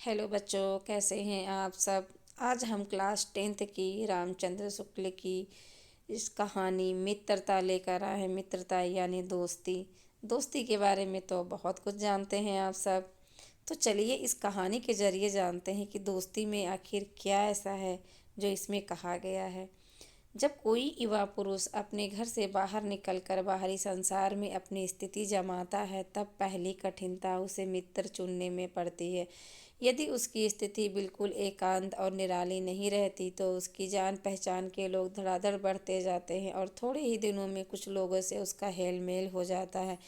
Hello बच्चों, कैसे हैं आप सब। आज हम क्लास 10th की रामचंद्र शुक्ल की इस कहानी मित्रता लेकर आए हैं। मित्रता यानी दोस्ती। दोस्ती के बारे में तो बहुत कुछ जानते हैं आप सब। तो चलिए इस कहानी के जरिए जानते हैं कि दोस्ती में आखिर क्या ऐसा है जो इसमें कहा गया है। जब कोई युवा पुरुष अपने घर से बाहर निकलकर बाहरी संसार में अपनी स्थिति जमाता है, तब पहली कठिनता उसे मित्र चुनने में पड़ती है। यदि उसकी स्थिति बिल्कुल एकांत और निराली नहीं रहती, तो उसकी जान पहचान के लोग धड़ाधड़ बढ़ते जाते हैं और थोड़े ही दिनों में कुछ लोगों से उसका हेल मेल हो जाता है।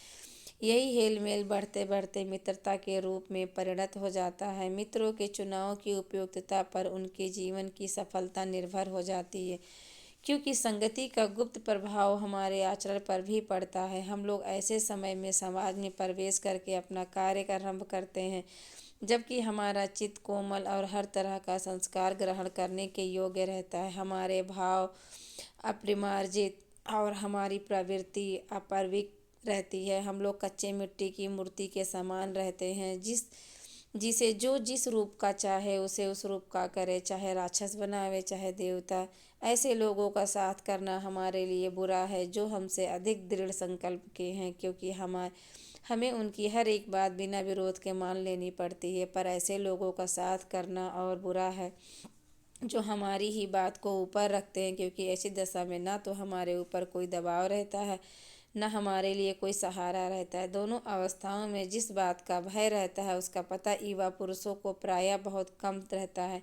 यही हेल मेल बढ़ते बढ़ते मित्रता के रूप में परिणत हो जाता है। मित्रों के चुनाव की उपयुक्तता पर उनके जीवन की सफलता निर्भर हो जाती है, क्योंकि संगति का गुप्त प्रभाव हमारे आचरण पर भी पड़ता है। हम लोग ऐसे समय में समाज में प्रवेश करके अपना कार्य आरंभ करते हैं, जबकि हमारा चित्त कोमल और हर तरह का संस्कार ग्रहण करने के योग्य रहता है। हमारे भाव अपरिमार्जित और हमारी प्रवृत्ति अपर्विक रहती है। हम लोग कच्चे मिट्टी की मूर्ति के समान रहते हैं, जिसे जो जिस रूप का चाहे उसे उस रूप का करे, चाहे राक्षस बनावे चाहे देवता। ऐसे लोगों का साथ करना हमारे लिए बुरा है, जो हमसे अधिक दृढ़ संकल्प के हैं, क्योंकि हमें उनकी हर एक बात बिना विरोध के मान लेनी पड़ती है। पर ऐसे लोगों का साथ करना और बुरा है जो हमारी ही बात को ऊपर रखते हैं, क्योंकि ऐसी दशा में ना तो हमारे ऊपर कोई दबाव रहता है, न हमारे लिए कोई सहारा रहता है। दोनों अवस्थाओं में जिस बात का भय रहता है, उसका पता युवा पुरुषों को प्रायः बहुत कम रहता है।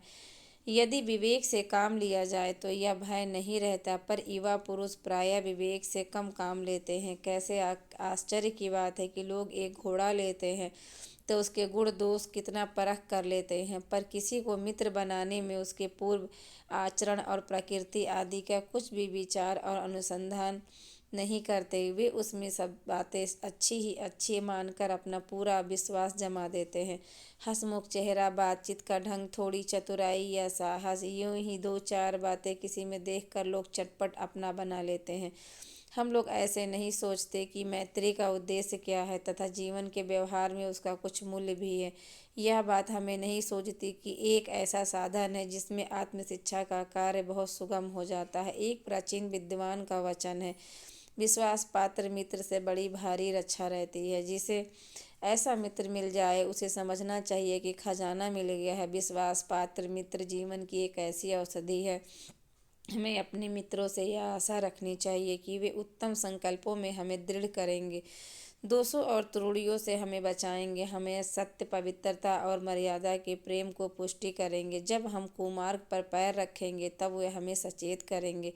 यदि विवेक से काम लिया जाए तो यह भय नहीं रहता, पर युवा पुरुष प्रायः विवेक से कम काम लेते हैं। कैसे आश्चर्य की बात है कि लोग एक घोड़ा लेते हैं तो उसके गुण दोष कितना परख कर लेते हैं, पर किसी को मित्र बनाने में उसके पूर्व आचरण और प्रकृति आदि का कुछ भी विचार और अनुसंधान नहीं करते। वे उसमें सब बातें अच्छी ही अच्छी मानकर अपना पूरा विश्वास जमा देते हैं। हंसमुख चेहरा, बातचीत का ढंग, थोड़ी चतुराई या साहस, यूं ही दो चार बातें किसी में देखकर लोग चटपट अपना बना लेते हैं। हम लोग ऐसे नहीं सोचते कि मैत्री का उद्देश्य क्या है तथा जीवन के व्यवहार में उसका कुछ मूल्य भी है। यह बात हमें नहीं सोचती कि एक ऐसा साधन है जिसमें आत्मशिक्षा का कार्य बहुत सुगम हो जाता है। एक प्राचीन विद्वान का वचन है, विश्वास पात्र मित्र से बड़ी भारी रक्षा रहती है। जिसे ऐसा मित्र मिल जाए, उसे समझना चाहिए कि खजाना मिल गया है। विश्वास पात्र मित्र जीवन की एक ऐसी औषधि है। हमें अपने मित्रों से यह आशा रखनी चाहिए कि वे उत्तम संकल्पों में हमें दृढ़ करेंगे, दोषों और त्रुटियों से हमें बचाएंगे, हमें सत्य, पवित्रता और मर्यादा के प्रेम को पुष्टि करेंगे। जब हम कुमार्ग पर पैर रखेंगे तब वे हमें सचेत करेंगे,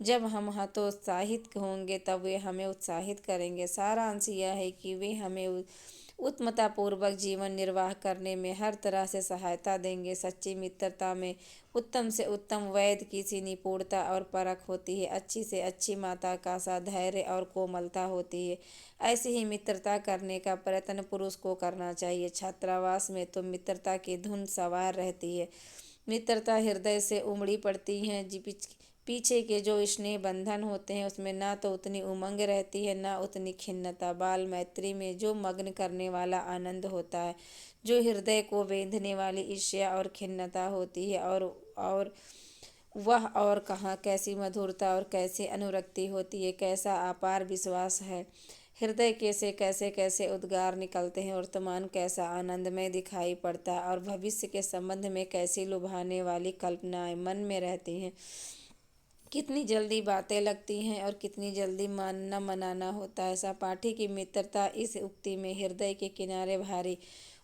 जब हम हतोत्साहित होंगे तब वे हमें उत्साहित करेंगे। सारांश यह है कि वे हमें उत्तमतापूर्वक जीवन निर्वाह करने में हर तरह से सहायता देंगे। सच्ची मित्रता में उत्तम से उत्तम वैद्य की सी निपुणता और परख होती है। अच्छी से अच्छी माता का सा धैर्य और कोमलता होती है। ऐसी ही मित्रता करने का प्रयत्न पुरुष को करना चाहिए। छात्रावास में तो मित्रता की धुन सवार रहती है। मित्रता हृदय से उमड़ी पड़ती है। पीछे के जो स्नेह बंधन होते हैं, उसमें ना तो उतनी उमंग रहती है, ना उतनी खिन्नता। बाल मैत्री में जो मग्न करने वाला आनंद होता है, जो हृदय को बेंधने वाली ईर्ष्या और खिन्नता होती है, और वह और कहाँ कैसी मधुरता और कैसी अनुरक्ति होती है, कैसा अपार विश्वास है। हृदय के से कैसे कैसे उद्गार निकलते हैं, वर्तमान कैसा आनंदमय दिखाई पड़ता है, और भविष्य के संबंध में कैसी लुभाने वाली कल्पनाएं मन में रहती हैं। कितनी जल्दी बातें लगती हैं और कितनी जल्दी मानना मनाना होता है। सहपाठी की मित्रता इस उक्ति में हृदय के किनारे भारी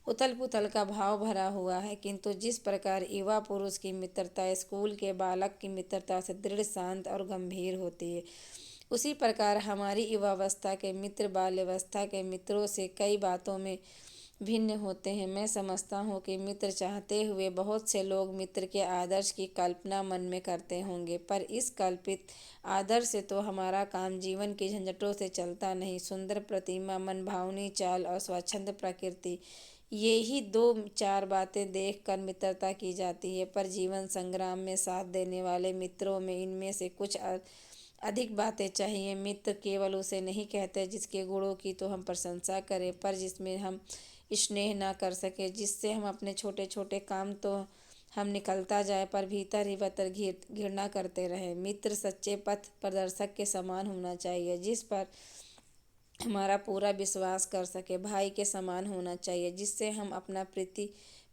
उथल पुथल का भाव भरा हुआ है, किंतु जिस प्रकार युवा पुरुष की मित्रता स्कूल के बालक की मित्रता से दृढ़, शांत और गंभीर होती है, उसी प्रकार हमारी युवावस्था के मित्र बाल्यावस्था के मित्रों से कई बातों में भिन्न होते हैं। मैं समझता हूँ कि मित्र चाहते हुए बहुत से लोग मित्र के आदर्श की कल्पना मन में करते होंगे, पर इस कल्पित आदर्श से तो हमारा काम जीवन की झंझटों से चलता नहीं। सुंदर प्रतिमा, मनभावनी चाल और स्वच्छंद प्रकृति, ये ही दो चार बातें देख कर मित्रता की जाती है। पर जीवन संग्राम में साथ देने वाले मित्रों में इनमें से कुछ अधिक बातें चाहिए। मित्र केवल उसे नहीं कहते जिसके गुणों की तो हम प्रशंसा करें, पर जिसमें हम स्नेह ना कर सके, जिससे हम अपने छोटे छोटे काम तो हम निकलता जाए पर भीतर ही भीतर घृणा करते रहे। मित्र सच्चे पथ प्रदर्शक के समान होना चाहिए, जिस पर हमारा पूरा विश्वास कर सके। भाई के समान होना चाहिए, जिससे हम अपना प्रीति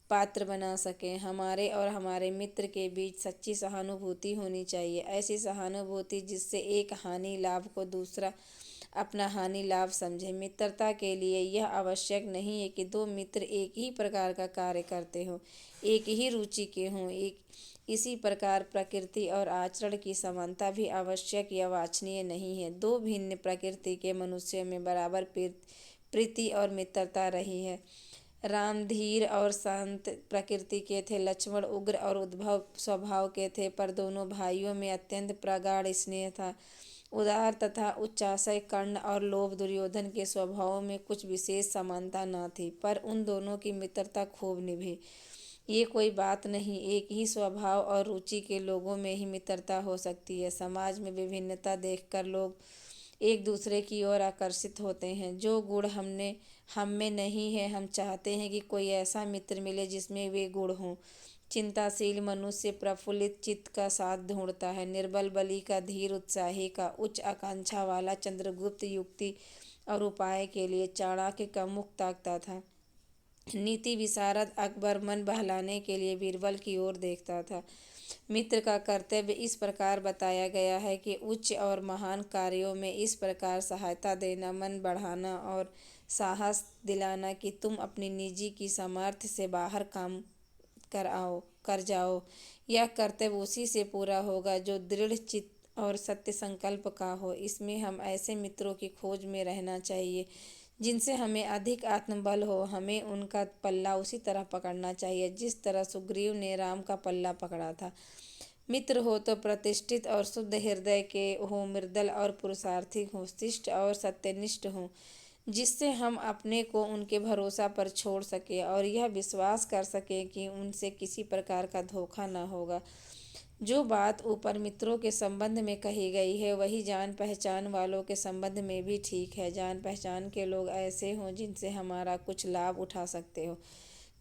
पात्र बना सकें। हमारे और हमारे मित्र के बीच सच्ची सहानुभूति होनी चाहिए, ऐसी सहानुभूति जिससे एक हानि लाभ को दूसरा अपना हानि लाभ समझे। मित्रता के लिए यह आवश्यक नहीं है कि दो मित्र एक ही प्रकार का कार्य करते हों, एक ही रुचि के हों। एक इसी प्रकार प्रकृति और आचरण की समानता भी आवश्यक या वांछनीय नहीं है। दो भिन्न प्रकृति के मनुष्यों में बराबर प्रीति और मित्रता रही है। राम धीर और शांत प्रकृति के थे, लक्ष्मण उग्र और उद्धव स्वभाव के थे, पर दोनों भाइयों में अत्यंत प्रगाढ़ स्नेह था। उदार तथा उच्चाशय कर्ण और लोभ दुर्योधन के स्वभाव में कुछ विशेष समानता न थी, पर उन दोनों की मित्रता खूब निभी। ये कोई बात नहीं, एक ही स्वभाव और रुचि के लोगों में ही मित्रता हो सकती है। समाज में विभिन्नता देखकर लोग एक दूसरे की ओर आकर्षित होते हैं। जो गुण हम में नहीं है, हम चाहते हैं कि कोई ऐसा मित्र मिले जिसमें वे गुण हों। चिंताशील मनुष्य प्रफुल्लित चित्त का साथ ढूंढता है, निर्बल बलि का, धीर उत्साही का, उच्च आकांक्षा वाला चंद्रगुप्त युक्ति और उपाय के लिए, चाणक्य का मुख ताकता था। नीति विशारद अकबर मन बहलाने के लिए बीरबल की ओर देखता था। मित्र का कर्तव्य इस प्रकार बताया गया है कि उच्च और महान कार्यों में इस प्रकार सहायता देना, मन बढ़ाना और साहस दिलाना कि तुम अपनी निजी की सामर्थ्य से बाहर काम कर जाओ। यह कर्तव्य उसी से पूरा होगा जो दृढ़ चित्त और सत्य संकल्प का हो। इसमें हम ऐसे मित्रों की खोज में रहना चाहिए जिनसे हमें अधिक आत्मबल हो। हमें उनका पल्ला उसी तरह पकड़ना चाहिए जिस तरह सुग्रीव ने राम का पल्ला पकड़ा था। मित्र हो तो प्रतिष्ठित और शुद्ध हृदय के हो, मृदुल और पुरुषार्थी हो, शिष्ट और सत्यनिष्ठ हो, जिससे हम अपने को उनके भरोसा पर छोड़ सके और यह विश्वास कर सके कि उनसे किसी प्रकार का धोखा न होगा। जो बात ऊपर मित्रों के संबंध में कही गई है, वही जान पहचान वालों के संबंध में भी ठीक है। जान पहचान के लोग ऐसे हों जिनसे हमारा कुछ लाभ उठा सकते हो,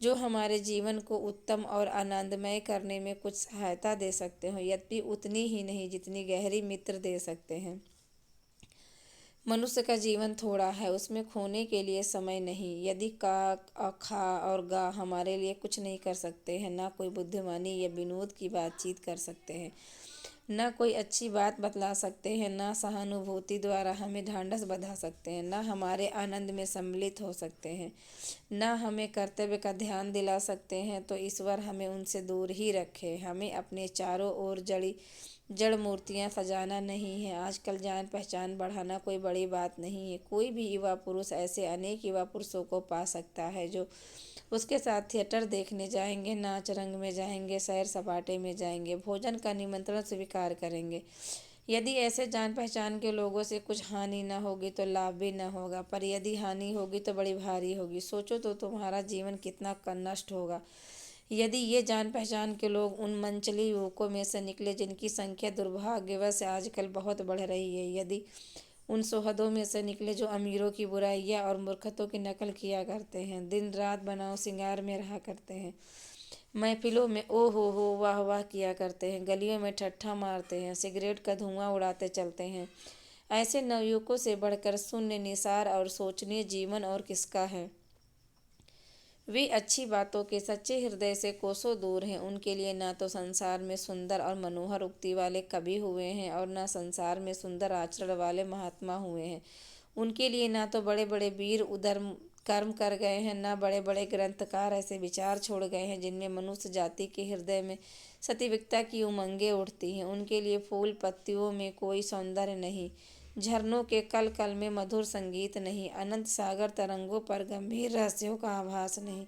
जो हमारे जीवन को उत्तम और आनंदमय करने में कुछ सहायता दे सकते हो, यद्यपि उतनी ही नहीं जितनी गहरी मित्र दे सकते हैं। मनुष्य का जीवन थोड़ा है, उसमें खोने के लिए समय नहीं। यदि का खा और गा हमारे लिए कुछ नहीं कर सकते हैं, ना कोई बुद्धिमानी या विनोद की बातचीत कर सकते हैं, ना कोई अच्छी बात बतला सकते हैं, ना सहानुभूति द्वारा हमें ढांढस बंधा सकते हैं, ना हमारे आनंद में सम्मिलित हो सकते हैं, ना हमें कर्तव्य का ध्यान दिला सकते हैं, तो ईश्वर हमें उनसे दूर ही रखे। हमें अपने चारों ओर जड़ मूर्तियां सजाना नहीं है। आजकल जान पहचान बढ़ाना कोई बड़ी बात नहीं है। कोई भी युवा पुरुष ऐसे अनेक युवा पुरुषों को पा सकता है जो उसके साथ थिएटर देखने जाएंगे, नाच रंग में जाएंगे, सैर सपाटे में जाएंगे, भोजन का निमंत्रण स्वीकार करेंगे। यदि ऐसे जान पहचान के लोगों से कुछ हानि न होगी तो लाभ भी न होगा, पर यदि हानि होगी तो बड़ी भारी होगी। सोचो तो तुम्हारा जीवन कितना नष्ट होगा यदि ये जान पहचान के लोग उन मंचली युवकों में से निकले जिनकी संख्या दुर्भाग्यवश आजकल बहुत बढ़ रही है। यदि उन सोहदों में से निकले जो अमीरों की बुराइयां और मूर्खतों की नकल किया करते हैं, दिन रात बनाओ श्रृंगार में रहा करते हैं, महफिलों में ओ हो वाह वाह किया करते हैं, गलियों में ठट्ठा मारते हैं, सिगरेट का धुआं उड़ाते चलते हैं, ऐसे नवयुवकों से बढ़कर शून्य निसार और सोचनीय जीवन और किसका है। वे अच्छी बातों के सच्चे हृदय से कोसों दूर हैं। उनके लिए ना तो संसार में सुंदर और मनोहर उक्ति वाले कवि हुए हैं और ना संसार में सुंदर आचरण वाले महात्मा हुए हैं। उनके लिए ना तो बड़े बड़े वीर उधर्म कर्म कर गए हैं, ना बड़े बड़े ग्रंथकार ऐसे विचार छोड़ गए हैं जिनमें मनुष्य जाति के हृदय में सतीविकता की उमंगें उठती हैं। उनके लिए फूल पत्तियों में कोई सौंदर्य नहीं, झरनों के कल कल में मधुर संगीत नहीं, अनंत सागर तरंगों पर गंभीर रहस्यों का आभास नहीं।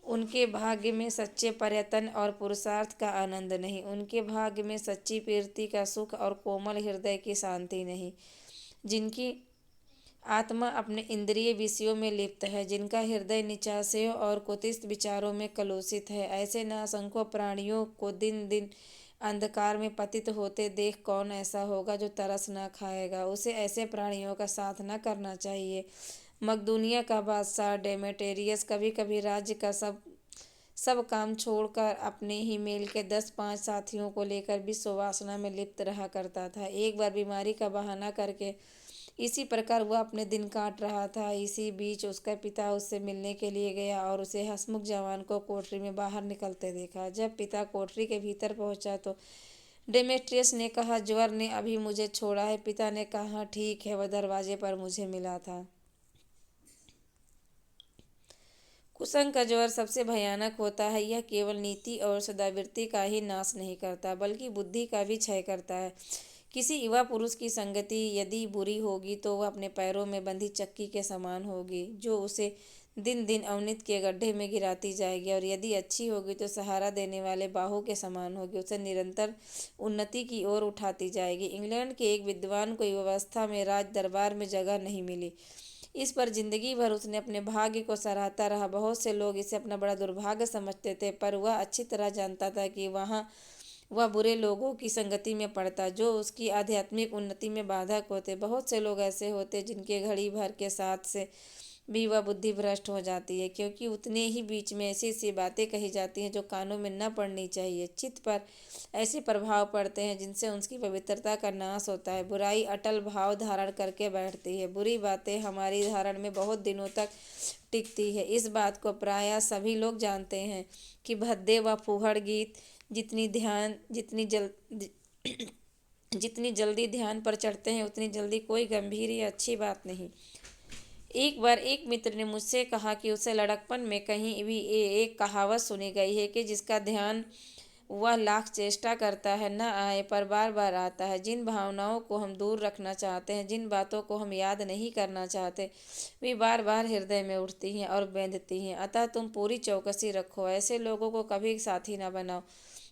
उनके भाग्य में सच्चे पर्यटन और पुरुषार्थ का आनंद नहीं। उनके भाग्य में सच्ची प्रीति का सुख और कोमल हृदय की शांति नहीं। जिनकी आत्मा अपने इंद्रिय विषयों में लिप्त है, जिनका हृदय निचासे और कुत्सित विचारों में कलुषित है, ऐसे नासंख्य प्राणियों को दिन दिन अंधकार में पतित होते देख कौन ऐसा होगा जो तरस न खाएगा। उसे ऐसे प्राणियों का साथ न करना चाहिए। मकदूनिया का बादशाह डेमेटेरियस कभी कभी राज्य का सब सब काम छोड़कर अपने ही मेल के 10-5 साथियों को लेकर विश्व वासना में लिप्त रहा करता था। एक बार बीमारी का बहाना करके इसी प्रकार वह अपने दिन काट रहा था। इसी बीच उसका पिता उससे मिलने के लिए गया और उसे हंसमुख जवान को कोठरी में बाहर निकलते देखा। जब पिता कोठरी के भीतर पहुंचा तो डेमेट्रियस ने कहा, ज्वर ने अभी मुझे छोड़ा है। पिता ने कहा, ठीक है, वह दरवाजे पर मुझे मिला था। कुसंग का ज्वर सबसे भयानक होता है। यह केवल नीति और सदावृत्ति का ही नाश नहीं करता, बल्कि बुद्धि का भी क्षय करता है। किसी युवा पुरुष की संगति यदि बुरी होगी तो वह अपने पैरों में बंधी चक्की के समान होगी, जो उसे दिन दिन अवनति के गड्ढे में गिराती जाएगी, और यदि अच्छी होगी तो सहारा देने वाले बाहों के समान होगी, उसे निरंतर उन्नति की ओर उठाती जाएगी। इंग्लैंड के एक विद्वान को व्यवस्था में राज दरबार में जगह नहीं मिली। इस पर जिंदगी भर उसने अपने भाग्य को सराहता रहा। बहुत से लोग इसे अपना बड़ा दुर्भाग्य समझते थे, पर वह अच्छी तरह जानता था कि वहाँ वह बुरे लोगों की संगति में पड़ता, जो उसकी आध्यात्मिक उन्नति में बाधक होते। बहुत से लोग ऐसे होते जिनके घड़ी भर के साथ से भी वह बुद्धि भ्रष्ट हो जाती है, क्योंकि उतने ही बीच में ऐसी ऐसी बातें कही जाती हैं जो कानों में न पड़नी चाहिए। चित्त पर ऐसे प्रभाव पड़ते हैं जिनसे उसकी पवित्रता का नाश होता है। बुराई अटल भाव धारण करके बैठती है। बुरी बातें हमारी धारण में बहुत दिनों तक टिकती है। इस बात को प्रायः सभी लोग जानते हैं कि भद्दे व फूहड़ गीत जितनी जल्दी ध्यान पर चढ़ते हैं, उतनी जल्दी कोई गंभीर या अच्छी बात नहीं। एक बार एक मित्र ने मुझसे कहा कि उसे लड़कपन में कहीं भी एक कहावत सुनी गई है कि जिसका ध्यान वह लाख चेष्टा करता है न आए, पर बार बार आता है। जिन भावनाओं को हम दूर रखना चाहते हैं, जिन बातों को हम याद नहीं करना चाहते, वे बार बार हृदय में उठती हैं और बेंधती हैं। अतः तुम पूरी चौकसी रखो। ऐसे लोगों को कभी साथी न बनाओ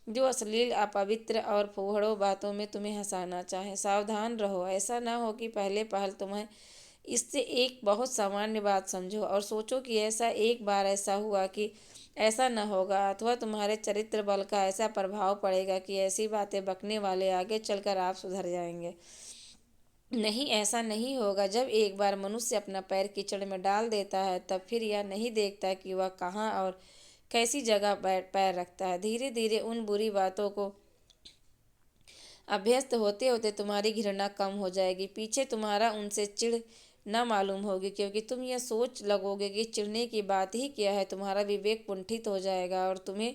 जो अश्लील, अपवित्र और फूहड़ों बातों में तुम्हें हंसाना चाहे। सावधान रहो, ऐसा न हो कि पहले पहल तुम्हें इससे एक बहुत सामान्य बात समझो और सोचो कि ऐसा एक बार ऐसा हुआ कि ऐसा न होगा, अथवा तुम्हारे चरित्र बल का ऐसा प्रभाव पड़ेगा कि ऐसी बातें बकने वाले आगे चलकर आप सुधर जाएंगे। नहीं, ऐसा नहीं होगा। जब एक बार मनुष्य अपना पैर कीचड़ में डाल देता है, तब फिर यह नहीं देखता कि वह कहाँ और कैसी जगह पैर रखता है। धीरे धीरे उन बुरी बातों को अभ्यस्त होते होते तुम्हारी घृणा कम हो जाएगी। पीछे तुम्हारा उनसे चिढ़ न मालूम होगी, क्योंकि तुम यह सोच लगोगे कि चिढ़ने की बात ही क्या है। तुम्हारा विवेक कुंठित हो जाएगा और तुम्हें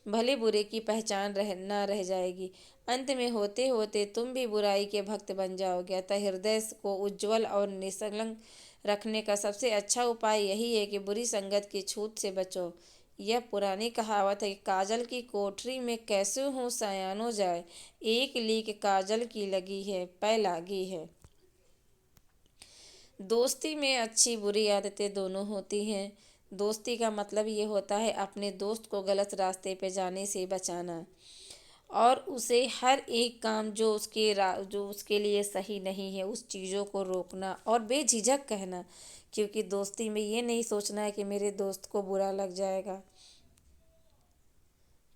भले बुरे की पहचान न रह जाएगी। अंत में होते होते तुम भी बुराई के भक्त बन जाओगे। अतः हृदय को उज्ज्वल और निष्कलंक रखने का सबसे अच्छा उपाय यही है कि बुरी संगत की छूत से बचो। यह पुरानी कहावत है कि काजल की कोठरी में कैसे हूँ सयानो जाए, एक लीक काजल की लगी है पै लागी है। दोस्ती में अच्छी बुरी आदतें दोनों होती हैं। दोस्ती का मतलब ये होता है अपने दोस्त को गलत रास्ते पे जाने से बचाना और उसे हर एक काम जो उसके लिए सही नहीं है उस चीज़ों को रोकना और बेझिझक कहना, क्योंकि दोस्ती में ये नहीं सोचना है कि मेरे दोस्त को बुरा लग जाएगा।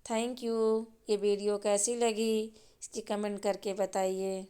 Thank you. ये वीडियो कैसी लगी इसकी कमेंट करके बताइए।